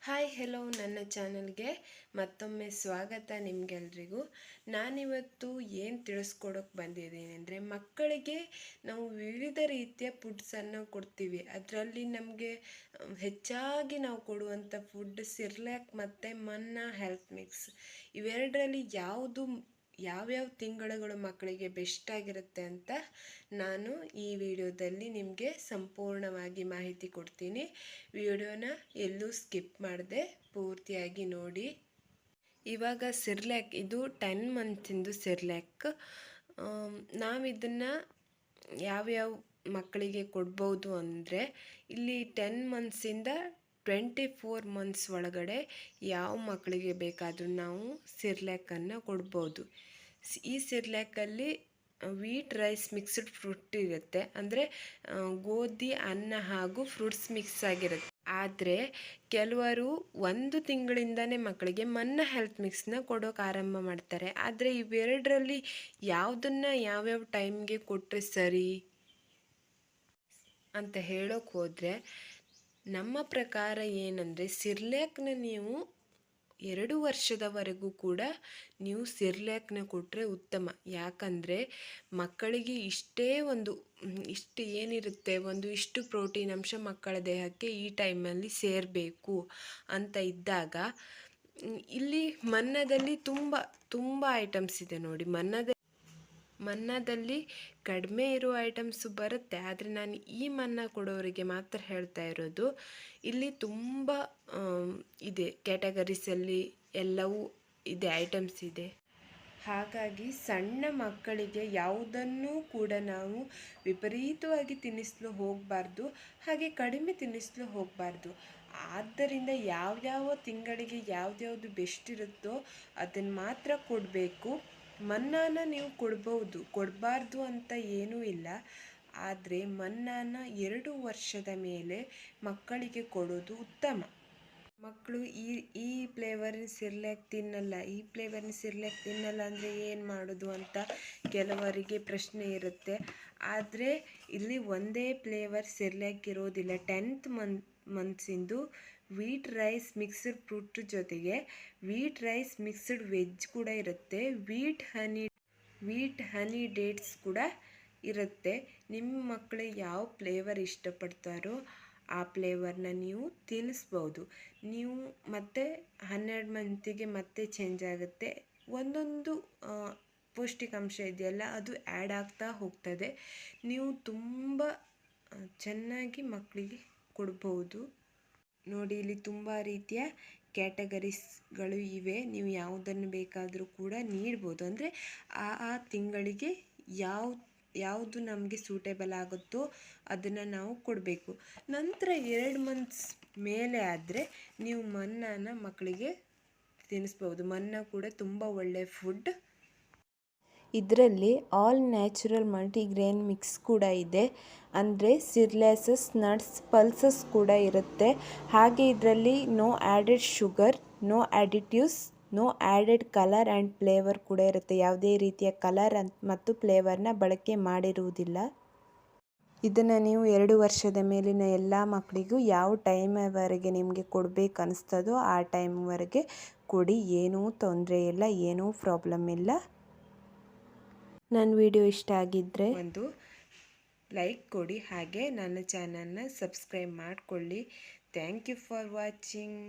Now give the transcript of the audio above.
Hi hello ನನ್ನ ಚಾನಲ್ಗೆ ಮತ್ತೊಮ್ಮೆ ಸ್ವಾಗತ ನಿಮಗೆಲ್ರಿಗೂ. ನಾನಿವತ್ತು ಏನು ತಿಳಿಸ್ಕೊಡೋಕೆ ಬಂದಿದ್ದೀನಿ ಅಂದರೆ, ಮಕ್ಕಳಿಗೆ ನಾವು ವಿವಿಧ ರೀತಿಯ ಫುಡ್ಸನ್ನು ಕೊಡ್ತೀವಿ. ಅದರಲ್ಲಿ ನಮಗೆ ಹೆಚ್ಚಾಗಿ ನಾವು ಕೊಡುವಂಥ ಫುಡ್ ಸಿರ್ಲ್ಯಾಕ್ ಮತ್ತು ಮನ್ನಾ ಹೆಲ್ತ್ ಮಿಕ್ಸ್. ಇವೆರಡರಲ್ಲಿ ಯಾವ್ಯಾವ ತಿಂಗಳುಗಳು ಮಕ್ಕಳಿಗೆ ಬೆಸ್ಟ್ ಆಗಿರುತ್ತೆ ಅಂತ ನಾನು ಈ ವಿಡಿಯೋದಲ್ಲಿ ನಿಮಗೆ ಸಂಪೂರ್ಣವಾಗಿ ಮಾಹಿತಿ ಕೊಡ್ತೀನಿ. ವಿಡಿಯೋನ ಎಲ್ಲೂ ಸ್ಕಿಪ್ ಮಾಡದೆ ಪೂರ್ತಿಯಾಗಿ ನೋಡಿ. ಇವಾಗ ಸಿರ್ಲ್ಯಾಕ್ ಇದು 10 ಮಂತ್ಸಿಂದು ಸಿರ್ಲ್ಯಾಕ್. ನಾವಿದನ್ನು ಯಾವ್ಯಾವ ಮಕ್ಕಳಿಗೆ ಕೊಡ್ಬೋದು ಅಂದರೆ, ಇಲ್ಲಿ 10 ಮಂತ್ಸಿಂದ 24 ಮಂತ್ಸ್ ಒಳಗಡೆ ಯಾವ ಮಕ್ಕಳಿಗೆ ಬೇಕಾದರೂ ನಾವು ಸಿರ್ಲ್ಯಾಕನ್ನು ಕೊಡ್ಬೋದು. ಈ ಸಿರ್ಲ್ಯಾಕಲ್ಲಿ ವೀಟ್ ರೈಸ್ ಮಿಕ್ಸ್ಡ್ ಫ್ರೂಟ್ ಇರುತ್ತೆ, ಅಂದರೆ ಗೋಧಿ ಅನ್ನ ಹಾಗೂ ಫ್ರೂಟ್ಸ್ ಮಿಕ್ಸ್ ಆಗಿರುತ್ತೆ. ಆದರೆ ಕೆಲವರು 1 ತಿಂಗಳಿಂದನೇ ಮಕ್ಕಳಿಗೆ ಮನ್ನಾ ಹೆಲ್ತ್ ಮಿಕ್ಸ್ನ ಕೊಡೋಕೆ ಆರಂಭ ಮಾಡ್ತಾರೆ. ಆದರೆ ಇವೆರಡರಲ್ಲಿ ಯಾವುದನ್ನು ಯಾವ್ಯಾವ ಟೈಮ್ಗೆ ಕೊಟ್ಟರೆ ಸರಿ ಅಂತ ಹೇಳೋಕೆ ಹೋದರೆ, ನಮ್ಮ ಪ್ರಕಾರ ಏನಂದರೆ, ಸಿರ್ಲ್ಯಾಕ್ನ ನೀವು 2 ವರ್ಷದವರೆಗೂ ಕೂಡ ನೀವು ಸಿರ್ಲ್ಯಾಕ್ನ ಕೊಟ್ಟರೆ ಉತ್ತಮ. ಯಾಕಂದರೆ ಮಕ್ಕಳಿಗೆ ಇಷ್ಟು ಏನಿರುತ್ತೆ, ಇಷ್ಟು ಪ್ರೋಟೀನ್ ಅಂಶ ಮಕ್ಕಳ ದೇಹಕ್ಕೆ ಈ ಟೈಮಲ್ಲಿ ಸೇರಬೇಕು ಅಂತ ಇದ್ದಾಗ, ಇಲ್ಲಿ ಮನ್ನಾದಲ್ಲಿ ತುಂಬ ಐಟಮ್ಸ್ ಇದೆ ನೋಡಿ. ಮನ್ನಾದಲ್ಲಿ ಕಡಿಮೆ ಇರುವ ಐಟಮ್ಸು ಬರುತ್ತೆ, ಆದರೆ ನಾನು ಈ ಮನ್ನಾ ಕೊಡೋರಿಗೆ ಮಾತ್ರ ಹೇಳ್ತಾ ಇರೋದು. ಇಲ್ಲಿ ತುಂಬ ಇದೆ, ಕ್ಯಾಟಗರೀಸಲ್ಲಿ ಎಲ್ಲವೂ ಇದೆ, ಐಟಮ್ಸ್ ಇದೆ. ಹಾಗಾಗಿ ಸಣ್ಣ ಮಕ್ಕಳಿಗೆ ಯಾವುದನ್ನೂ ಕೂಡ ನಾವು ವಿಪರೀತವಾಗಿ ತಿನ್ನಿಸಲು ಹೋಗಬಾರ್ದು, ಹಾಗೆ ಕಡಿಮೆ ತಿನ್ನಿಸಲು ಹೋಗಬಾರ್ದು. ಆದ್ದರಿಂದ ಯಾವ್ಯಾವ ತಿಂಗಳಿಗೆ ಯಾವ್ದು ಬೆಸ್ಟ್ ಇರುತ್ತೋ ಅದನ್ನು ಮಾತ್ರ ಕೊಡಬೇಕು. ಮನ್ನಾನ ನೀವು ಕೊಡಬಾರ್ದು ಅಂತ ಏನೂ ಇಲ್ಲ. ಆದರೆ ಮನ್ನಾನ 2 ವರ್ಷದ ಮೇಲೆ ಮಕ್ಕಳಿಗೆ ಕೊಡೋದು ಉತ್ತಮ. ಮಕ್ಕಳು ಈ ಫ್ಲೇವರಿನ ಸಿರ್ಲ್ಯಾಕ್ ತಿನ್ನಲ್ಲ, ಈ ಫ್ಲೇವರಿನ ಸಿರ್ಲ್ಯಾಕ್ ತಿನ್ನಲ್ಲ ಅಂದರೆ ಏನು ಮಾಡೋದು ಅಂತ ಕೆಲವರಿಗೆ ಪ್ರಶ್ನೆ ಇರುತ್ತೆ. ಆದರೆ ಇಲ್ಲಿ ಒಂದೇ ಫ್ಲೇವರ್ ಸಿರ್ಲ್ಯಾಕ್ ಇರೋದಿಲ್ಲ. 10th ಮಂತ್ಸಿಂದು ವೀಟ್ ರೈಸ್ ಮಿಕ್ಸ್ಡ್ ಫ್ರೂಟ್ ಜೊತೆಗೆ ವೀಟ್ ರೈಸ್ ಮಿಕ್ಸ್ಡ್ ವೆಜ್ ಕೂಡ ಇರುತ್ತೆ. ವೀಟ್ ಹನಿ ಡೇಟ್ಸ್ ಕೂಡ ಇರುತ್ತೆ. ನಿಮ್ಮ ಮಕ್ಕಳು ಯಾವ ಫ್ಲೇವರ್ ಇಷ್ಟಪಡ್ತಾರೋ ಆ ಫ್ಲೇವರ್ನ ನೀವು ತಿನ್ನಿಸ್ಬೋದು. ನೀವು ಮತ್ತೆ 12 ಮಂತಿಗೆ ಮತ್ತೆ ಚೇಂಜ್ ಆಗುತ್ತೆ. ಒಂದೊಂದು ಪೌಷ್ಟಿಕಾಂಶ ಇದೆಯಲ್ಲ, ಅದು ಆ್ಯಡ್ ಆಗ್ತಾ ಹೋಗ್ತದೆ. ನೀವು ತುಂಬ ಚೆನ್ನಾಗಿ ಮಕ್ಕಳಿಗೆ ಕೊಡ್ಬೋದು. ನೋಡಿ, ಇಲ್ಲಿ ತುಂಬ ರೀತಿಯ ಕ್ಯಾಟಗರೀಸ್ಗಳು ಇವೆ. ನೀವು ಯಾವುದನ್ನು ಬೇಕಾದರೂ ಕೂಡ ನೀಡ್ಬೋದು. ಅಂದರೆ ಆ ತಿಂಗಳಿಗೆ ಯಾವುದು ನಮಗೆ ಸೂಟೇಬಲ್ ಆಗುತ್ತೋ ಅದನ್ನು ನಾವು ಕೊಡಬೇಕು. ನಂತರ 2 ಮಂತ್ಸ್ ಮೇಲೆ ಆದರೆ ನೀವು ಮನ್ನಾನ ಮಕ್ಕಳಿಗೆ ತಿನ್ನಿಸ್ಬೋದು. ಮನ್ನಾ ಕೂಡ ತುಂಬ ಒಳ್ಳೆಯ ಫುಡ್. ಇದರಲ್ಲಿ ಆಲ್ ನ್ಯಾಚುರಲ್ ಮಲ್ಟಿಗ್ರೇನ್ ಮಿಕ್ಸ್ ಕೂಡ ಇದೆ, ಅಂದರೆ ಸಿರ್ಲ್ಯಾಸಸ್, ನಟ್ಸ್, ಪಲ್ಸಸ್ ಕೂಡ ಇರುತ್ತೆ. ಹಾಗೆ ಇದರಲ್ಲಿ no added sugar, no additives, no added colour and flavour ಕೂಡ ಇರುತ್ತೆ. ಯಾವುದೇ ರೀತಿಯ ಕಲರ್ ಮತ್ತು ಫ್ಲೇವರ್ನ ಬಳಕೆ ಮಾಡಿರುವುದಿಲ್ಲ. ಇದನ್ನು ನೀವು 2 ವರ್ಷದ ಮೇಲಿನ ಎಲ್ಲ ಮಕ್ಕಳಿಗೂ ಯಾವ ಟೈಮ್ವರೆಗೆ ನಿಮಗೆ ಕೊಡಬೇಕು ಅನಿಸ್ತದೋ ಆ ಟೈಮ್ವರೆಗೆ ಕೊಡಿ. ಏನೂ ತೊಂದರೆ ಇಲ್ಲ, ಏನೂ ಪ್ರಾಬ್ಲಮ್ ಇಲ್ಲ. ನನ್ನ ವಿಡಿಯೋ ಇಷ್ಟ ಆಗಿದ್ದರೆ ಒಂದು ಲೈಕ್ ಕೊಡಿ, ಹಾಗೆ ನನ್ನ ಚಾನಲ್ನ ಸಬ್ಸ್ಕ್ರೈಬ್ ಮಾಡಿಕೊಳ್ಳಿ. Thank you for watching.